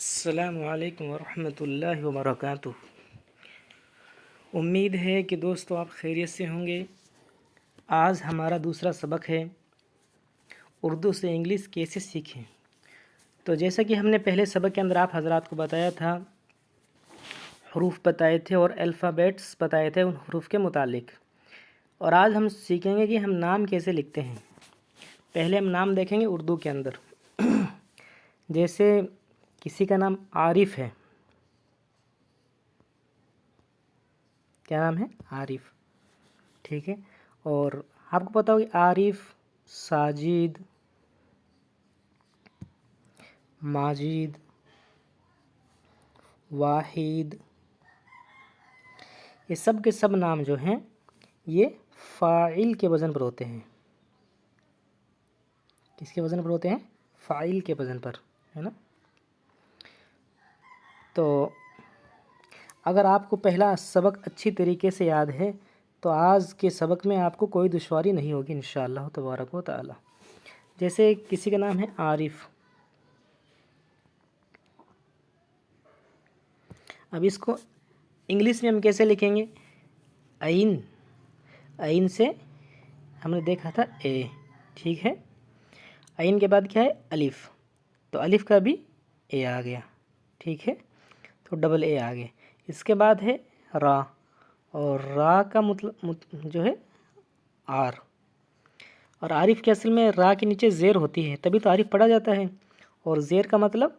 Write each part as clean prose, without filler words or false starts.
السلام علیکم ورحمۃ اللہ وبرکاتہ۔ امید ہے کہ دوستو آپ خیریت سے ہوں گے۔ آج ہمارا دوسرا سبق ہے اردو سے انگلش کیسے سیکھیں۔ تو جیسا کہ ہم نے پہلے سبق کے اندر آپ حضرات کو بتایا تھا، حروف بتائے تھے اور الفابیٹس بتائے تھے ان حروف کے متعلق، اور آج ہم سیکھیں گے کہ ہم نام کیسے لکھتے ہیں۔ پہلے ہم نام دیکھیں گے اردو کے اندر۔ جیسے کسی کا نام عارف ہے، کیا نام ہے؟ عارف، ٹھیک ہے۔ اور آپ کو پتہ ہوگی عارف، ساجد، ماجد، واحد، یہ سب کے سب نام جو ہیں یہ فاعل کے وزن پر ہوتے ہیں۔ کس کے وزن پر ہوتے ہیں؟ فاعل کے وزن پر، ہے نا۔ تو اگر آپ کو پہلا سبق اچھی طریقے سے یاد ہے تو آج کے سبق میں آپ کو کوئی دشواری نہیں ہوگی انشاءاللہ تبارک و تعالی۔ جیسے کسی کا نام ہے عارف، اب اس کو انگلش میں ہم کیسے لکھیں گے؟ عین سے ہم نے دیکھا تھا اے، ٹھیک ہے۔ عین کے بعد کیا ہے؟ الف، تو الف کا بھی اے آ گیا، ٹھیک ہے، تو ڈبل اے آ گیا۔ اس کے بعد ہے را، اور را کا مطلب جو ہے آر، اور عارف کے اصل میں را کے نیچے زیر ہوتی ہے، تبھی تو عارف پڑھا جاتا ہے، اور زیر کا مطلب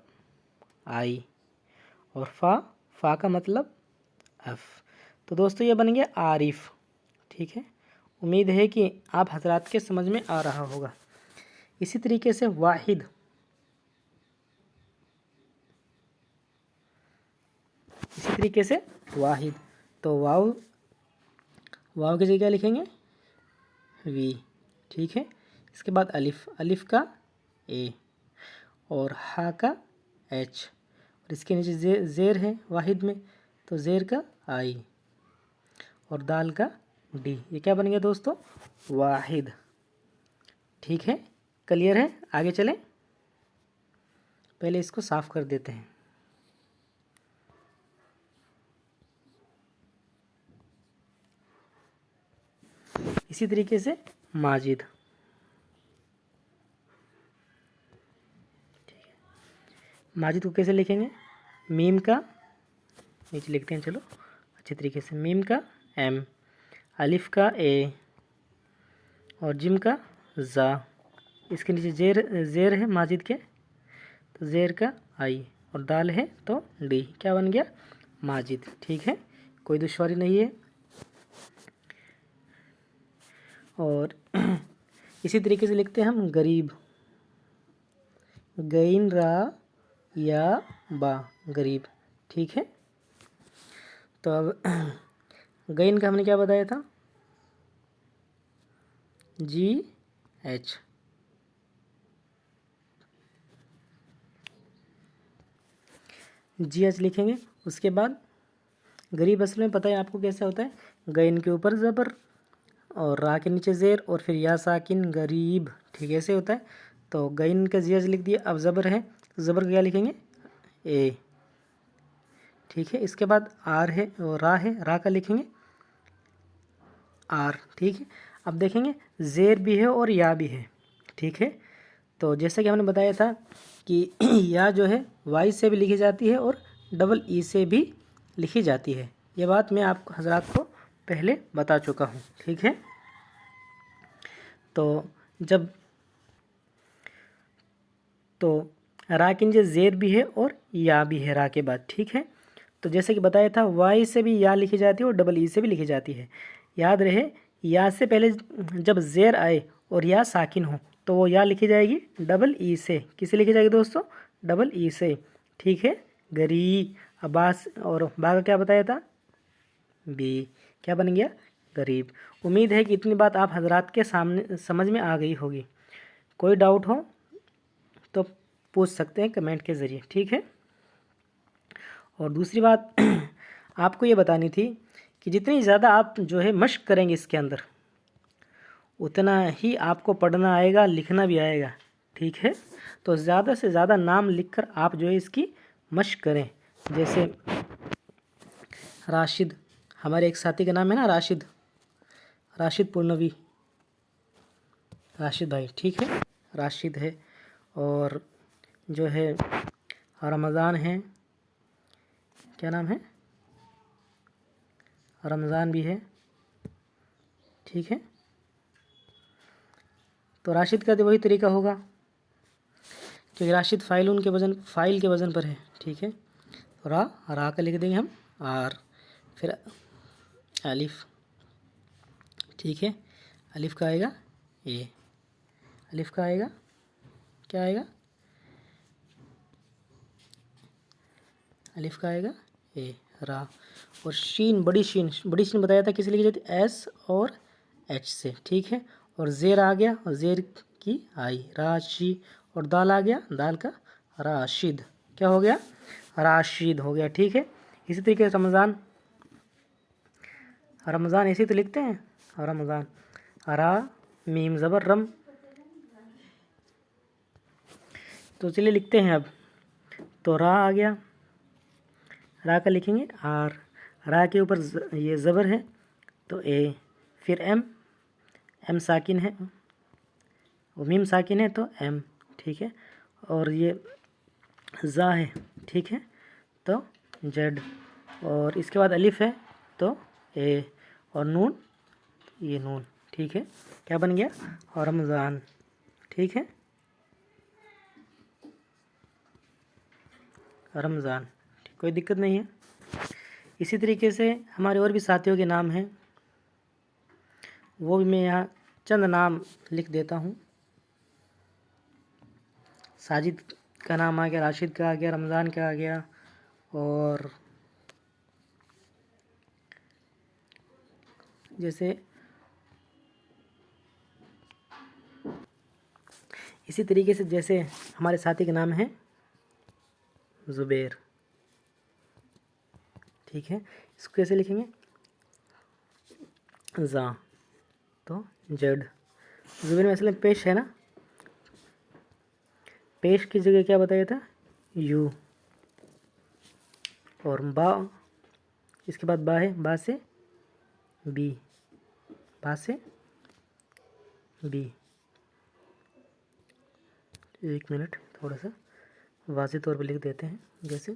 آئی، اور فا کا مطلب اف۔ تو دوستو یہ بن گیا عارف، ٹھیک ہے۔ امید ہے کہ آپ حضرات کے سمجھ میں آ رہا ہوگا۔ اسی طریقے سے واحد، تو واو کی جگہ لکھیں گے وی، ٹھیک ہے۔ اس کے بعد الف کا اے، اور ہا کا ایچ، اور اس کے نیچے زیر ہے واحد میں، تو زیر کا آئی، اور دال کا ڈی۔ یہ کیا بن گیا دوستو؟ واحد، ٹھیک ہے۔ کلیئر ہے؟ آگے چلیں، پہلے اس کو صاف کر دیتے ہیں۔ اسی طریقے سے ماجد، ماجد کو کیسے لکھیں گے؟ میم کا نیچے لکھتے ہیں، چلو اچھے طریقے سے، میم کا ایم، الف کا اے، اور جیم کا زا، اس کے نیچے زیر ہے ماجد کے، تو زیر کا آئی، اور دال ہے تو ڈی۔ کیا بن گیا؟ ماجد، ٹھیک ہے، کوئی دشواری نہیں ہے۔ اور اسی طریقے سے لکھتے ہیں ہم غریب، غین را یا با، غریب، ٹھیک ہے۔ تو اب غین کا ہم نے کیا بتایا تھا؟ جی ایچ، لکھیں گے۔ اس کے بعد غریب اصل میں پتہ ہے آپ کو کیسے ہوتا ہے؟ غین کے اوپر زبر، اور را کے نیچے زیر، اور پھر یا ساکن، غریب، ٹھیک ہے، ایسے ہوتا ہے۔ تو غین کا زیج لکھ دیا، اب زبر ہے، زبر کا کیا لکھیں گے؟ اے، ٹھیک ہے۔ اس کے بعد آر ہے، اور را ہے، را کا لکھیں گے آر، ٹھیک ہے۔ اب دیکھیں گے زیر بھی ہے اور یا بھی ہے، ٹھیک ہے۔ تو جیسا کہ ہم نے بتایا تھا کہ یا جو ہے وائی سے بھی لکھی جاتی ہے اور ڈبل ای سے بھی لکھی جاتی ہے، یہ بات میں آپ حضرات کو پہلے بتا چکا ہوں، ٹھیک ہے۔ تو را کے نیچے زیر بھی ہے اور یا بھی ہے را کے بعد، ٹھیک ہے۔ تو جیسے کہ بتایا تھا وائی سے بھی یا لکھی جاتی ہے اور ڈبل ای سے بھی لکھی جاتی ہے۔ یاد رہے یا سے پہلے جب زیر آئے اور یا ساکن ہو تو وہ یا لکھی جائے گی ڈبل ای سے۔ کسے لکھی جائے گی دوستو؟ ڈبل ای سے، ٹھیک ہے۔ غری، عباس، اور با کا کیا بتایا تھا؟ بی، کیا بن گیا؟ غریب۔ امید ہے کہ اتنی بات آپ حضرات کے سامنے سمجھ میں آ گئی ہوگی۔ کوئی ڈاؤٹ ہو تو پوچھ سکتے ہیں کمنٹ کے ذریعے، ٹھیک ہے۔ اور دوسری بات آپ کو یہ بتانی تھی کہ جتنی زیادہ آپ جو ہے مشق کریں گے اس کے اندر، اتنا ہی آپ کو پڑھنا آئے گا، لکھنا بھی آئے گا، ٹھیک ہے۔ تو زیادہ سے زیادہ نام لکھ کر آپ جو ہے اس کی مشق کریں. جیسے راشد، ہمارے ایک ساتھی کا نام ہے نا راشد پورنوی، راشد بھائی، ٹھیک ہے، راشد ہے. اور جو ہے رمضان ہے، کیا نام ہے، رمضان بھی ہے، ٹھیک ہے. تو راشد کا تو وہی طریقہ ہوگا کیونکہ راشد فائل کے وزن پر ہے، ٹھیک ہے. را کا لکھ دیں گے ہم آر، پھر الف، ٹھیک ہے. الف کا آئے گا اے، الف کا آئے گا، کیا آئے گا، الف کا آئے گا اے، را. اور شین، بڑی شین بتایا تھا کس لکھی جاتی ہے، ایس اور ایچ سے، ٹھیک ہے. اور زیر آ گیا، اور زیر کی آئی، راشی. اور دال آ گیا، دال کا راشد، کیا ہو گیا، راشد ہو گیا، ٹھیک ہے. اسی طریقے سے رمضان ایسے تو لکھتے ہیں، رمضان، را میم زبر رم. تو چلیے لکھتے ہیں اب. تو را آ گیا، را کا لکھیں گے آر، را کے اوپر یہ زبر ہے تو اے، پھر ایم ساکن ہے، میم ساکن ہے تو ایم، ٹھیک ہے. اور یہ زا ہے، ٹھیک ہے، تو جیڈ. اور اس کے بعد الف ہے تو اے، اور نون، یہ نون، ٹھیک ہے. کیا بن گیا، اور رمضان، ٹھیک ہے، رمضان، کوئی دقت نہیں ہے. اسی طریقے سے ہمارے اور بھی ساتھیوں کے نام ہیں، وہ بھی میں یہاں چند نام لکھ دیتا ہوں. ساجد کا نام آ گیا، راشد کا آ گیا، رمضان کا آ گیا. اور جیسے اسی طریقے سے جیسے ہمارے ساتھی کا نام ہے زبیر، ٹھیک ہے. اس کو کیسے لکھیں گے، زا تو جیڈ. زبیر میں اصل میں پیش ہے نا، پیش کی جگہ کیا بتایا تھا، یو. اور با، اس کے بعد با ہے، با سے بی، با سے بی. ایک منٹ، تھوڑا سا واضح طور پہ لکھ دیتے ہیں. جیسے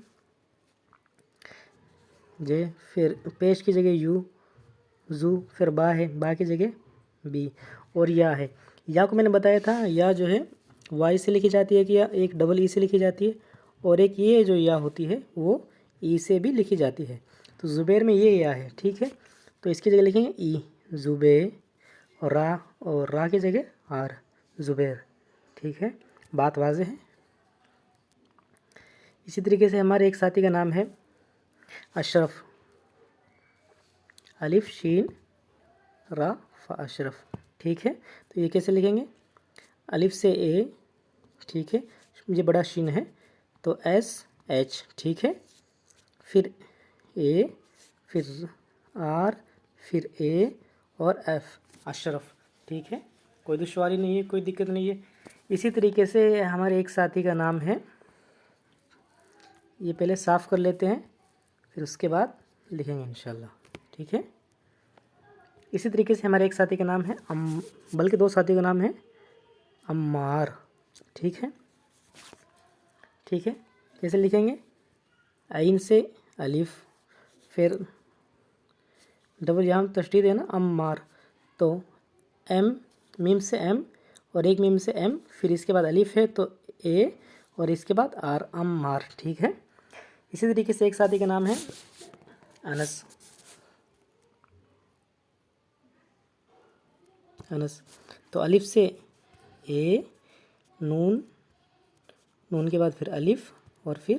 جے، پھر پیش کی جگہ یو، زو، پھر با ہے، با کی جگہ بی. اور یا ہے، یا کو میں نے بتایا تھا، یا جو ہے وائی سے لکھی جاتی ہے، کہ یا ایک ڈبل ای سے لکھی جاتی ہے، اور ایک یہ جو یا ہوتی ہے وہ ای سے بھی لکھی جاتی ہے. تو زبیر میں یہ یا ہے، ٹھیک ہے. تو اس کی جگہ لکھیں گے ای، زبیر، اور را کی جگہ آر، زبیر، ٹھیک ہے. بات واضح ہے. اسی طریقے سے ہمارے ایک ساتھی کا نام ہے اشرف، الف شین را فا، اشرف، ٹھیک ہے. تو یہ کیسے لکھیں گے، الف سے اے، ٹھیک ہے، یہ بڑا شین ہے تو ایس ایچ، ٹھیک ہے، پھر اے، پھر آر، پھر اے، اور ایف، اشرف، ٹھیک ہے. کوئی دشواری نہیں ہے، کوئی دقت نہیں ہے. اسی طریقے سے ہمارے ایک ساتھی کا نام ہے، یہ پہلے صاف کر لیتے ہیں پھر اس کے بعد لکھیں گے انشاءاللہ، ٹھیک ہے. اسی طریقے سے ہمارے ایک ساتھی کا نام ہے بلکہ دو ساتھی کا نام ہے عمار، ٹھیک ہے، ٹھیک ہے. کیسے لکھیں گے، عین سے الف، پھر ڈبل یہاں تشدید ہے نا، عمار، تو ایم، میم سے ایم، اور ایک میم سے ایم، پھر اس کے بعد الف ہے تو اے، اور اس کے بعد آر، عمار، ٹھیک ہے. اسی طریقے سے ایک ساتھی کا نام ہے انس، تو الف سے اے، نون کے بعد پھر الف، اور پھر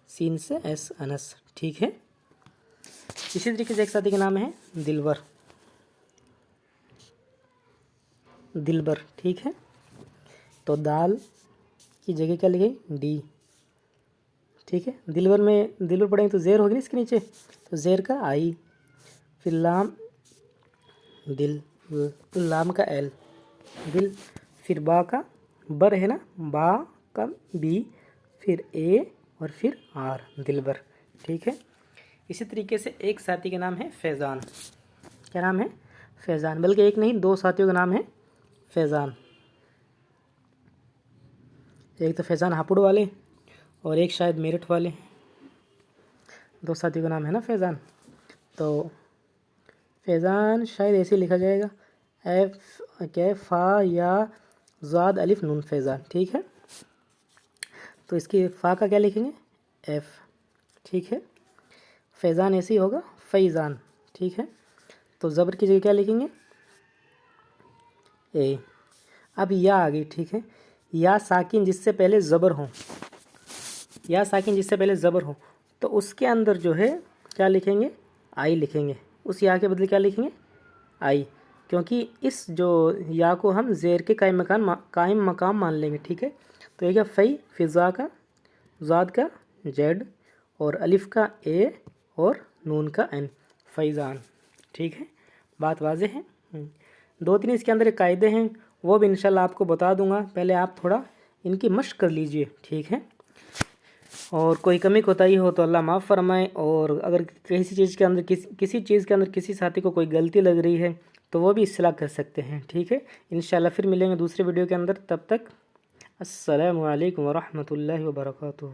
سین سے ایس، انس، ٹھیک ہے. اسی طریقے سے ایک ساتھی کا نام ہے دلبر، ٹھیک ہے. تو دال کی جگہ کیا لکھیں، ڈی، ٹھیک ہے. دلبر پڑھیں تو زیر ہوگی نا اس کے نیچے، تو زیر کا آئی، پھر لام، دل، لام کا ایل، دل، پھر با کا بر ہے نا، با کا بی، پھر اے، اور پھر آر دلبر، ٹھیک ہے۔ اسی طریقے سے ایک ساتھی کا نام ہے فیضان، کیا نام ہے؟ فیضان، بلکہ ایک نہیں 2 ساتھیوں کا نام ہے فیضان، ایک تو فیضان ہاپوڑ والے اور ایک شاید میرٹھ والے، 2 ساتھیوں کا نام ہے نا فیضان۔ تو فیضان شاید ایسے لکھا جائے گا، ایف کیا فا یا زاد الف نون فیضان، ٹھیک ہے۔ تو اس کی فا کا کیا لکھیں گے؟ ایف، ٹھیک ہے۔ فیضان ایسے ہی ہوگا فیضان، ٹھیک ہے۔ تو زبر کی جگہ کیا لکھیں گے؟ اے۔ اب یا آ گئی، ٹھیک ہے۔ یا ساکن جس سے پہلے زبر ہو، یا ساکن جس سے پہلے زبر ہو تو اس کے اندر جو ہے کیا لکھیں گے؟ آئی لکھیں گے، اس یا کے بدلے کیا لکھیں گے؟ آئی، کیونکہ اس جو یا کو ہم زیر کے قائم مقام مان لیں گے، ٹھیک ہے۔ تو یہ کیا فی، فضا کا، زاد کا زیڈ اور الف کا اے اور نون کا این، فیضان، ٹھیک ہے۔ بات واضح ہے؟ 2-3 اس کے اندر قاعدے ہیں، وہ بھی انشاءاللہ آپ کو بتا دوں گا، پہلے آپ تھوڑا ان کی مشق کر لیجئے، ٹھیک ہے۔ اور کوئی کمی کوتاہی ہو تو اللہ معاف فرمائے، اور اگر کسی چیز کے اندر کسی ساتھی کو کوئی غلطی لگ رہی ہے تو وہ بھی اصلاح کر سکتے ہیں، ٹھیک ہے۔ انشاءاللہ پھر ملیں گے دوسرے ویڈیو کے اندر، تب تک السلام علیکم ورحمۃ اللہ وبرکاتہ۔